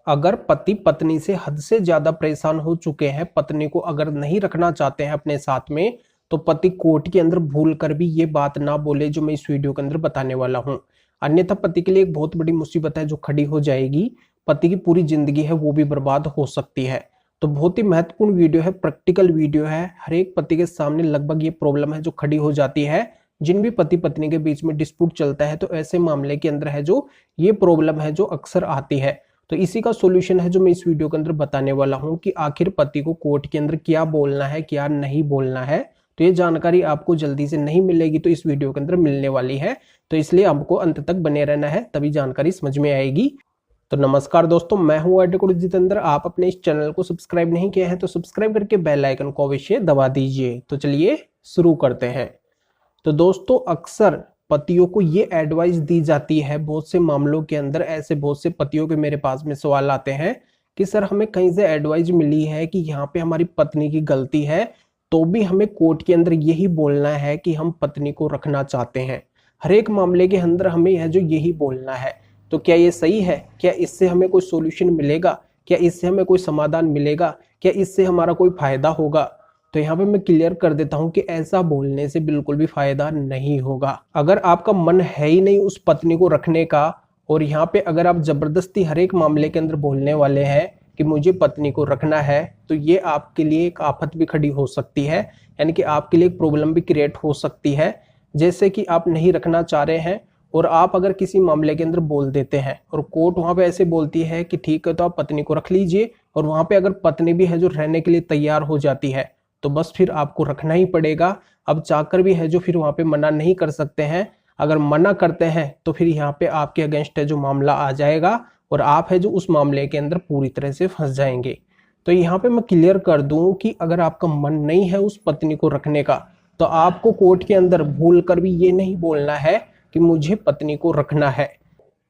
अगर पति पत्नी से हद से ज्यादा परेशान हो चुके हैं, पत्नी को अगर नहीं रखना चाहते हैं अपने साथ में, तो पति कोर्ट के अंदर भूल कर भी ये बात ना बोले जो मैं इस वीडियो के अंदर बताने वाला हूं। अन्यथा पति के लिए एक बहुत बड़ी मुसीबत है जो खड़ी हो जाएगी। पति की पूरी जिंदगी है वो भी बर्बाद हो सकती है। तो बहुत ही महत्वपूर्ण वीडियो है, प्रैक्टिकल वीडियो है। हर एक पति के सामने लगभग ये प्रॉब्लम है जो खड़ी हो जाती है। जिन भी पति पत्नी के बीच में डिस्प्यूट चलता है, तो ऐसे मामले के अंदर है जो ये प्रॉब्लम है जो अक्सर आती है। तो इसी का सॉल्यूशन है जो मैं इस वीडियो के अंदर बताने वाला हूं कि आखिर पति को कोर्ट के अंदर क्या बोलना है, क्या नहीं बोलना है। तो ये जानकारी आपको जल्दी से नहीं मिलेगी, तो इस वीडियो के अंदर मिलने वाली है। तो इसलिए आपको अंत तक बने रहना है, तभी जानकारी समझ में आएगी। तो नमस्कार दोस्तों, मैं हूं एडवोकेट जितेंद्र। आप अपने इस चैनल को सब्सक्राइब नहीं किए हैं तो सब्सक्राइब करके बेल आइकन को अवश्य दबा दीजिए। तो चलिए शुरू करते हैं। तो दोस्तों, अक्सर पतियों को ये एडवाइस दी जाती है, बहुत से मामलों के अंदर ऐसे बहुत से पतियों के मेरे पास में सवाल आते हैं कि सर हमें कहीं से एडवाइस मिली है कि यहाँ पे हमारी पत्नी की गलती है, तो भी हमें कोर्ट के अंदर यही बोलना है कि हम पत्नी को रखना चाहते हैं। हर एक मामले के अंदर हमें यह जो यही बोलना है। तो क्या ये सही है? क्या इससे हमें कोई सोल्यूशन मिलेगा? क्या इससे हमें कोई समाधान मिलेगा? क्या इससे हमारा कोई फायदा होगा? तो यहाँ पे मैं क्लियर कर देता हूँ कि ऐसा बोलने से बिल्कुल भी फायदा नहीं होगा। अगर आपका मन है ही नहीं उस पत्नी को रखने का, और यहाँ पे अगर आप जबरदस्ती हर एक मामले के अंदर बोलने वाले हैं कि मुझे पत्नी को रखना है, तो ये आपके लिए एक आफत भी खड़ी हो सकती है, यानी कि आपके लिए एक प्रॉब्लम भी क्रिएट हो सकती है। जैसे कि आप नहीं रखना चाह रहे हैं और आप अगर किसी मामले के अंदर बोल देते हैं और कोर्ट वहां पे ऐसे बोलती है कि ठीक है तो आप पत्नी को रख लीजिए, और वहां पे अगर पत्नी भी है जो रहने के लिए तैयार हो जाती है, तो बस फिर आपको रखना ही पड़ेगा। अब चाहकर भी है जो फिर वहां पे मना नहीं कर सकते हैं। अगर मना करते हैं तो फिर यहाँ पे आपके अगेंस्ट है जो मामला आ जाएगा, और आप है जो उस मामले के अंदर पूरी तरह से फंस जाएंगे। तो यहाँ पे मैं क्लियर कर दूं कि अगर आपका मन नहीं है उस पत्नी को रखने का, तो आपको कोर्ट के अंदर भूल कर भी ये नहीं बोलना है कि मुझे पत्नी को रखना है।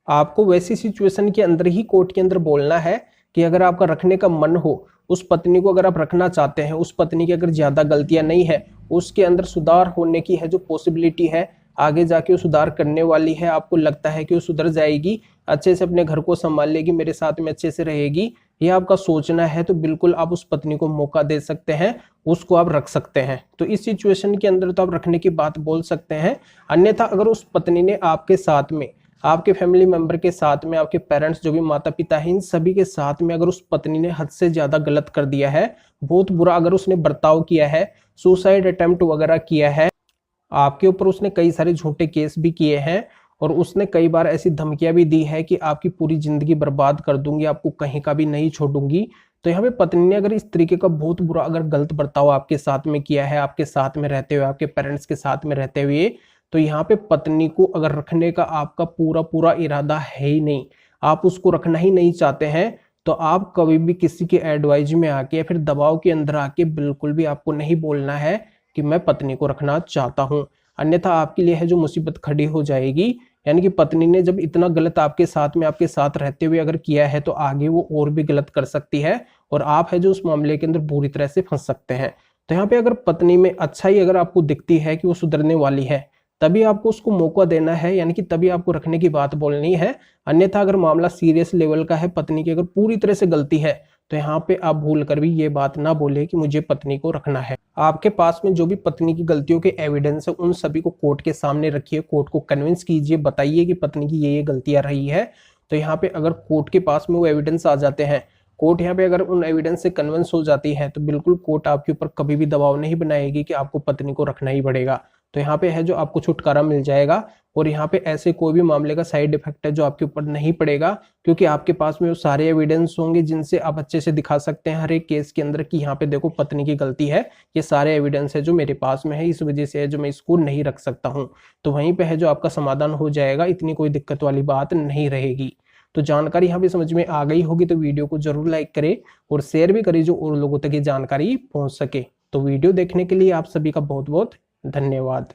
आपको वैसी सिचुएशन के अंदर ही कोर्ट के अंदर बोलना है कि अगर आपका रखने का मन हो, उस पत्नी को अगर आप रखना चाहते हैं, उस पत्नी की अगर ज्यादा गलतियां नहीं है, उसके अंदर सुधार होने की है जो पॉसिबिलिटी है, आगे जाके वो सुधार करने वाली है, आपको लगता है कि वो सुधर जाएगी, अच्छे से अपने घर को संभाल लेगी, मेरे साथ में अच्छे से रहेगी, ये आपका सोचना है, तो बिल्कुल आप उस पत्नी को मौका दे सकते हैं, उसको आप रख सकते हैं। तो इस सिचुएशन के अंदर तो आप रखने की बात बोल सकते हैं। अन्यथा अगर उस पत्नी ने आपके साथ में, आपके फैमिली मेंबर के साथ में, आपके पेरेंट्स जो भी माता पिता हैं, इन सभी के साथ में अगर उस पत्नी ने हद से ज्यादा गलत कर दिया है, बहुत बुरा अगर उसने बर्ताव किया है, सुसाइड अटेम्प्ट वगैरह किया है, आपके ऊपर उसने कई सारे झूठे केस भी किए हैं, और उसने कई बार ऐसी धमकियां भी दी है कि आपकी पूरी जिंदगी बर्बाद कर दूंगी, आपको कहीं का भी नहीं छोड़ूंगी। तो यहाँ पे पत्नी ने अगर इस तरीके का बहुत बुरा अगर गलत बर्ताव आपके साथ में किया है, आपके साथ में रहते हुए, आपके पेरेंट्स के साथ में रहते हुए, तो यहाँ पे पत्नी को अगर रखने का आपका पूरा पूरा इरादा है ही नहीं, आप उसको रखना ही नहीं चाहते हैं, तो आप कभी भी किसी के एडवाइज में आके या फिर दबाव के अंदर आके बिल्कुल भी आपको नहीं बोलना है कि मैं पत्नी को रखना चाहता हूँ। अन्यथा आपके लिए है जो मुसीबत खड़ी हो जाएगी। यानी कि पत्नी ने जब इतना गलत आपके साथ में, आपके साथ रहते हुए अगर किया है, तो आगे वो और भी गलत कर सकती है, और आप है जो उस मामले के अंदर पूरी तरह से फंस सकते हैं। तो यहाँ पे अगर पत्नी में अच्छाई अगर आपको दिखती है कि वो सुधरने वाली है, तभी आपको उसको मौका देना है, यानी कि तभी आपको रखने की बात बोलनी है। अन्यथा अगर मामला सीरियस लेवल का है, पत्नी की अगर पूरी तरह से गलती है, तो यहाँ पे आप भूल कर भी ये बात ना बोले कि मुझे पत्नी को रखना है। आपके पास में जो भी पत्नी की गलतियों के एविडेंस है, उन सभी को कोर्ट के सामने रखिए, कोर्ट को कन्विंस कीजिए, बताइए कि पत्नी की ये गलतियां रही है। तो यहाँ पे अगर कोर्ट के पास में वो एविडेंस आ जाते हैं, कोर्ट यहाँ पे अगर उन एविडेंस से कन्विंस हो जाती है, तो बिल्कुल कोर्ट आपके ऊपर कभी भी दबाव नहीं बनाएगी कि आपको पत्नी को रखना ही पड़ेगा। तो यहाँ पे है जो आपको छुटकारा मिल जाएगा, और यहाँ पे ऐसे कोई भी मामले का साइड इफेक्ट है जो आपके ऊपर नहीं पड़ेगा, क्योंकि आपके पास में वो सारे एविडेंस होंगे जिनसे आप अच्छे से दिखा सकते हैं हर एक केस के अंदर कि यहाँ पे देखो पत्नी की गलती है, ये सारे एविडेंस है जो मेरे पास में है, इस वजह से है जो मैं इसको नहीं रख सकता हूँ। तो वहीं पे है जो आपका समाधान हो जाएगा, इतनी कोई दिक्कत वाली बात नहीं रहेगी। तो जानकारी यहाँ पे समझ में आ गई होगी, तो वीडियो को जरूर लाइक करें और शेयर भी करें जो और लोगों तक ये जानकारी पहुंच सके। तो वीडियो देखने के लिए आप सभी का बहुत बहुत धन्यवाद।